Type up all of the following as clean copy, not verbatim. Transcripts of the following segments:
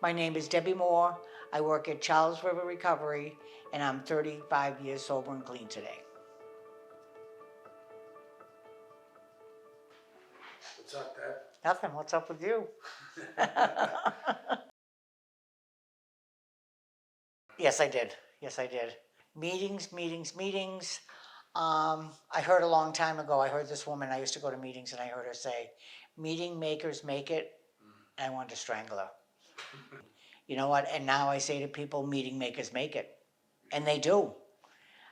My name is Debbie Moore. I work at Charles River Recovery, and I'm 35 years sober and clean today. What's up, Deb? Nothing. What's up with you? Yes, I did. Yes, I did. Meetings. I heard a long time ago, I heard this woman, I used to go to meetings, and I heard her say, meeting makers make it, and I wanted to strangle her. You know what? And now I say to people, meeting makers make it. And they do.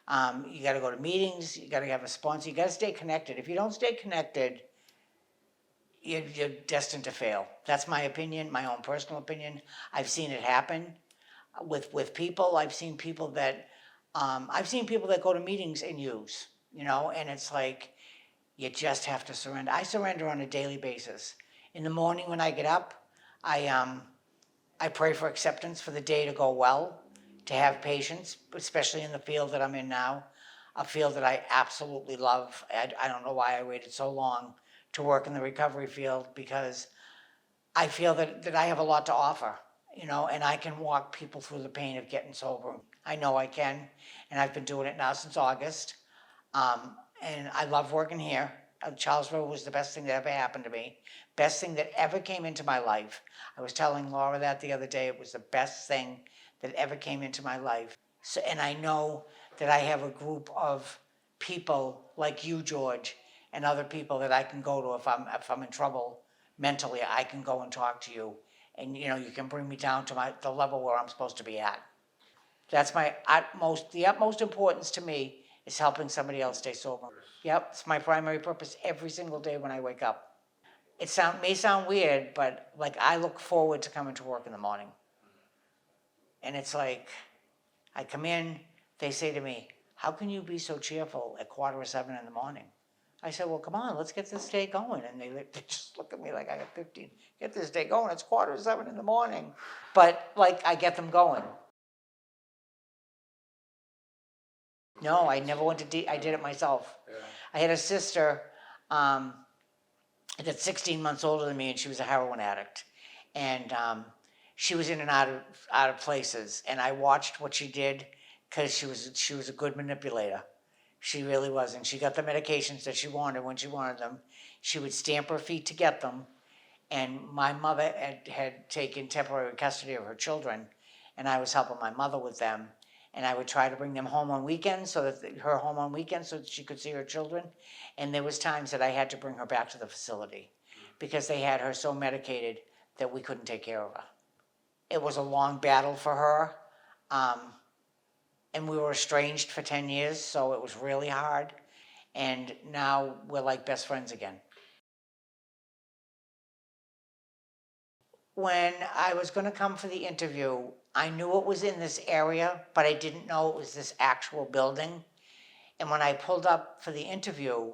You got to go to meetings, you got to have a sponsor, you got to stay connected. If you don't stay connected, you're destined to fail. That's my opinion, my own personal opinion. I've seen it happen with people. I've seen people that go to meetings and use, and it's like, you just have to surrender. I surrender on a daily basis. In the morning when I get up, I pray for acceptance for the day to go well, to have patience, especially in the field that I'm in now, a field that I absolutely love. I don't know why I waited so long to work in the recovery field, because I feel that I have a lot to offer, and I can walk people through the pain of getting sober. I know I can, and I've been doing it now since August. And I love working here. Charles River was the best thing that ever happened to me. Best thing that ever came into my life. I was telling Laura that the other day. It was the best thing that ever came into my life. So, and I know that I have a group of people like you, George, and other people that I can go to if I'm in trouble mentally. I can go and talk to you, and you can bring me down to the level where I'm supposed to be at. That's the utmost importance to me, is helping somebody else stay sober. Yep, it's my primary purpose every single day when I wake up. It may sound weird, but like, I look forward to coming to work in the morning. And it's like, I come in, they say to me, how can you be so cheerful at 6:45 in the morning? I said, well, come on, let's get this day going. And they just look at me like I got 15. Get this day going, it's 6:45 in the morning. But like, I get them going. No, I never went to I did it myself. Yeah. I had a sister that's 16 months older than me, and she was a heroin addict. And she was in and out of places, and I watched what she did, because she was a good manipulator. She really was, and she got the medications that she wanted when she wanted them. She would stamp her feet to get them, and my mother had taken temporary custody of her children, and I was helping my mother with them. And I would try to bring them home on weekends, so that she could see her children. And there was times that I had to bring her back to the facility, because they had her so medicated that we couldn't take care of her. It was a long battle for her, and we were estranged for 10 years, so it was really hard. And now we're like best friends again. When I was going to come for the interview, I knew it was in this area, but I didn't know it was this actual building. And when I pulled up for the interview,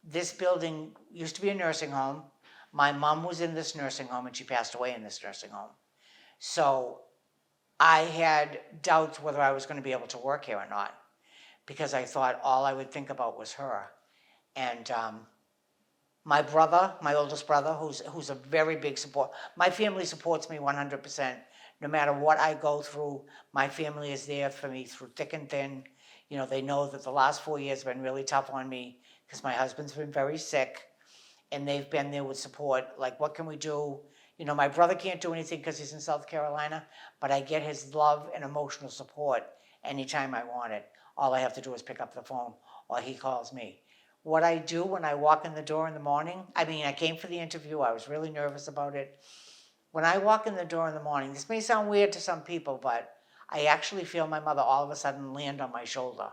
this building used to be a nursing home. My mom was in this nursing home, and she passed away in this nursing home. So I had doubts whether I was going to be able to work here or not, because I thought all I would think about was her. And my brother, my oldest brother, who's a very big support. My family supports me 100%. No matter what I go through, my family is there for me through thick and thin. They know that the last 4 years have been really tough on me, because my husband's been very sick, and they've been there with support. Like, what can we do? My brother can't do anything because he's in South Carolina, but I get his love and emotional support anytime I want it. All I have to do is pick up the phone, or he calls me. What I do when I walk in the door in the morning, I came for the interview, I was really nervous about it. When I walk in the door in the morning, this may sound weird to some people, but I actually feel my mother all of a sudden land on my shoulder.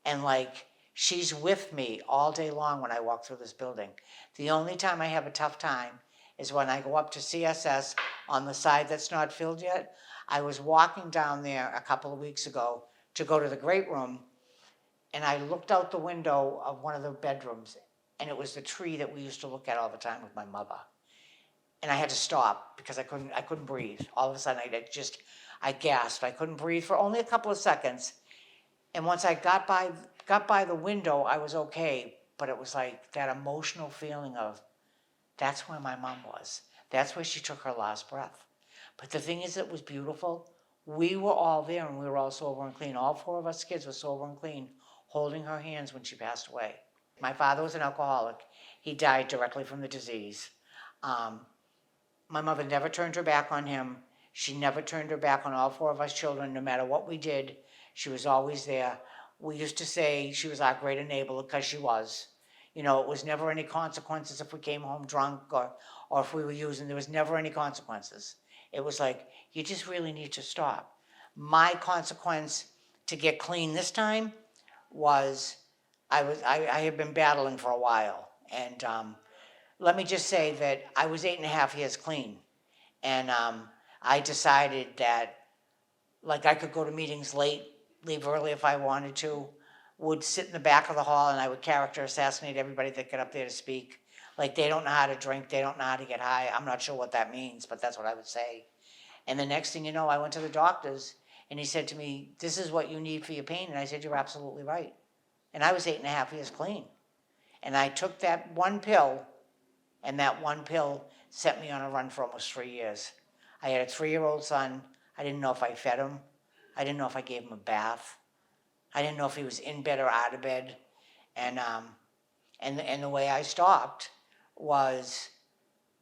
And like, she's with me all day long when I walk through this building. The only time I have a tough time is when I go up to CSS on the side that's not filled yet. I was walking down there a couple of weeks ago to go to the great room, and I looked out the window of one of the bedrooms, and it was the tree that we used to look at all the time with my mother. And I had to stop because I couldn't breathe. All of a sudden, I gasped. I couldn't breathe for only a couple of seconds. And once I got by the window, I was okay. But it was like that emotional feeling of, that's where my mom was. That's where she took her last breath. But the thing is, it was beautiful. We were all there and we were all sober and clean. All four of us kids were sober and clean, holding her hands when she passed away. My father was an alcoholic. He died directly from the disease. My mother never turned her back on him. She never turned her back on all four of us children, no matter what we did. She was always there. We used to say she was our great enabler because she was. You know, it was never any consequences if we came home drunk or if we were using. There was never any consequences. It was like, you just really need to stop. My consequence to get clean this time was I had been battling for a while. And let me just say that I was 8.5 years clean. And I decided that, like, I could go to meetings late, leave early if I wanted to, would sit in the back of the hall and I would character assassinate everybody that got up there to speak. Like, they don't know how to drink, they don't know how to get high. I'm not sure what that means, but that's what I would say. And the next thing you know, I went to the doctors and he said to me, this is what you need for your pain. And I said, you're absolutely right. And I was 8.5 years clean. And I took that one pill, and that one pill set me on a run for almost 3 years. I had a 3-year-old son. I didn't know if I fed him. I didn't know if I gave him a bath. I didn't know if he was in bed or out of bed. And the way I stopped was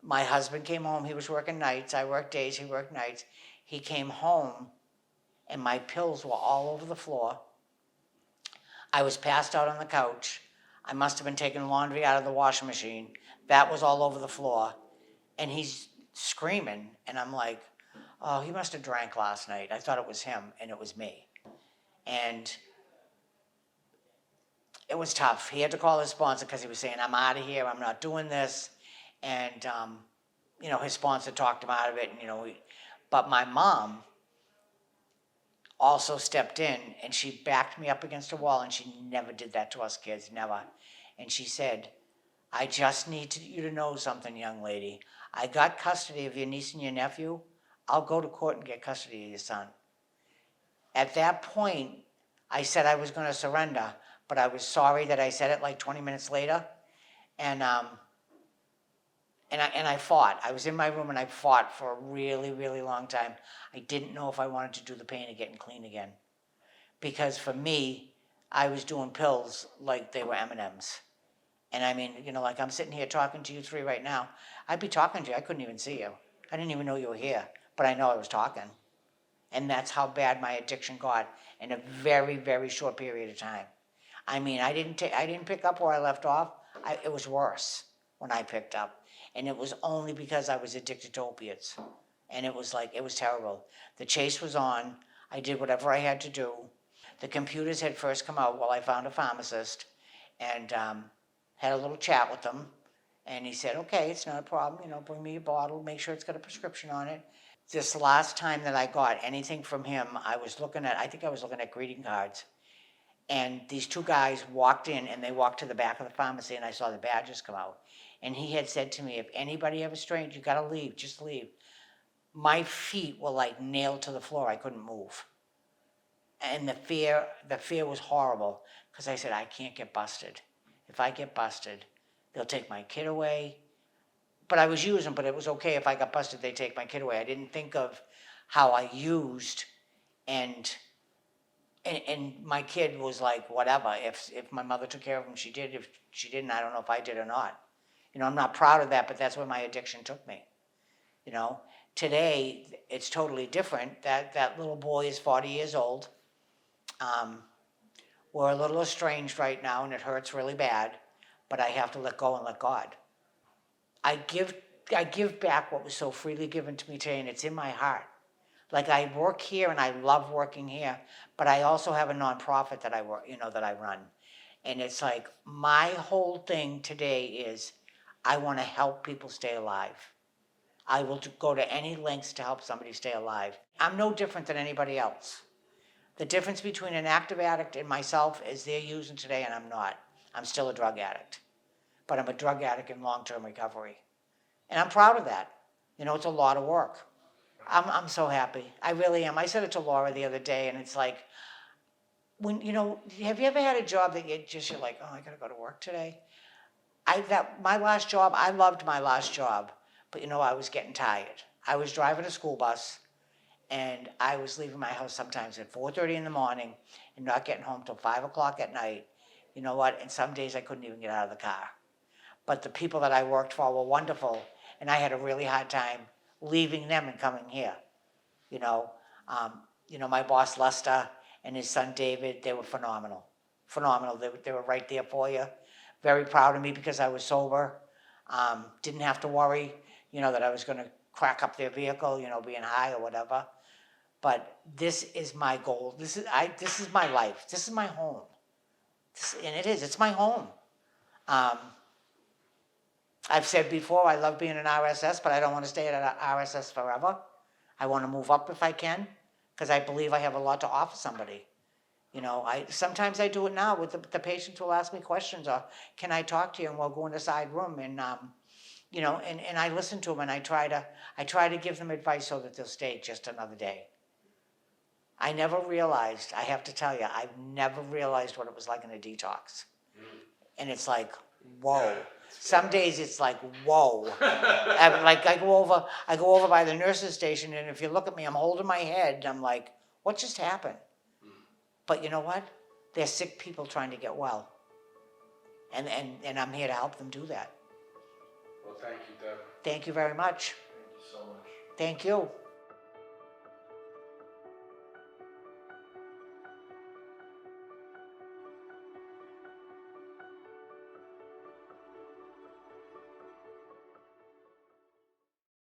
my husband came home. He was working nights. I worked days. He worked nights. He came home, and my pills were all over the floor. I was passed out on the couch. I must have been taking laundry out of the washing machine. That was all over the floor. And he's screaming, and I'm like, oh, he must have drank last night. I thought it was him, and it was me. And it was tough. He had to call his sponsor because he was saying, I'm out of here, I'm not doing this. And, you know, his sponsor talked him out of it, and, you know, but my mom also stepped in, and she backed me up against a wall, and she never did that to us kids, never. And she said, I just need you to know something, young lady. I got custody of your niece and your nephew. I'll go to court and get custody of your son. At that point, I said I was going to surrender, but I was sorry that I said it like 20 minutes later. And I fought. I was in my room and I fought for a really, really long time. I didn't know if I wanted to do the pain of getting clean again. Because for me, I was doing pills like they were M&Ms. And I mean, you know, like I'm sitting here talking to you three right now. I'd be talking to you. I couldn't even see you. I didn't even know you were here. But I know I was talking. And that's how bad my addiction got in a very, very short period of time. I mean, I didn't pick up where I left off. It was worse when I picked up. And it was only because I was addicted to opiates. And it was like, it was terrible. The chase was on. I did whatever I had to do. The computers had first come out while I found a pharmacist and had a little chat with him. And he said, okay, it's not a problem. You know, bring me your bottle. Make sure it's got a prescription on it. This last time that I got anything from him, I think I was looking at greeting cards. And these two guys walked in, and they walked to the back of the pharmacy, and I saw the badges come out. And he had said to me, if anybody ever strains, you gotta leave, just leave. My feet were like nailed to the floor. I couldn't move. And the fear was horrible, because I said, I can't get busted. If I get busted, they'll take my kid away. But I was using, but it was okay if I got busted, they'd take my kid away. I didn't think of how I used, and my kid was like, whatever. If my mother took care of him, she did. If she didn't, I don't know if I did or not. You know, I'm not proud of that, but that's where my addiction took me. You know, today it's totally different. That little boy is 40 years old. We're a little estranged right now, and it hurts really bad. But I have to let go and let God. I give back what was so freely given to me today, and it's in my heart. Like, I work here and I love working here, but I also have a nonprofit that I work, you know, that I run. And it's like, my whole thing today is I want to help people stay alive. I will go to any lengths to help somebody stay alive. I'm no different than anybody else. The difference between an active addict and myself is they're using today and I'm not. I'm still a drug addict. But I'm a drug addict in long-term recovery. And I'm proud of that. You know, it's a lot of work. I'm so happy. I really am. I said it to Laura the other day, and it's like, when, you know, have you ever had a job that you're like, oh, I gotta go to work today? My last job, I loved my last job, but you know, I was getting tired. I was driving a school bus, and I was leaving my house sometimes at 4:30 in the morning and not getting home till 5 o'clock at night. You know what? And some days I couldn't even get out of the car. But the people that I worked for were wonderful, and I had a really hard time leaving them and coming here. You know, my boss Lester and his son David, they were phenomenal, phenomenal. They were right there for you. Very proud of me because I was sober. Didn't have to worry, that I was going to crack up their vehicle, being high or whatever. But this is my goal. This is my life. This is my home. And it is. It's my home. I've said before, I love being an RSS, but I don't want to stay at an RSS forever. I want to move up if I can, because I believe I have a lot to offer somebody. Sometimes I do it now with the patients who will ask me questions, or can I talk to you, and we'll go in the side room, and and I listen to them, and I try to give them advice so that they'll stay just another day. I never realized, I have to tell you, I've never realized what it was like in a detox. And it's like, whoa. Some days it's like, whoa. I go over by the nurse's station, and if you look at me, I'm holding my head, and I'm like, what just happened? But you know what? They're sick people trying to get well. And I'm here to help them do that. Well, thank you, Deb. Thank you very much. Thank you so much. Thank you.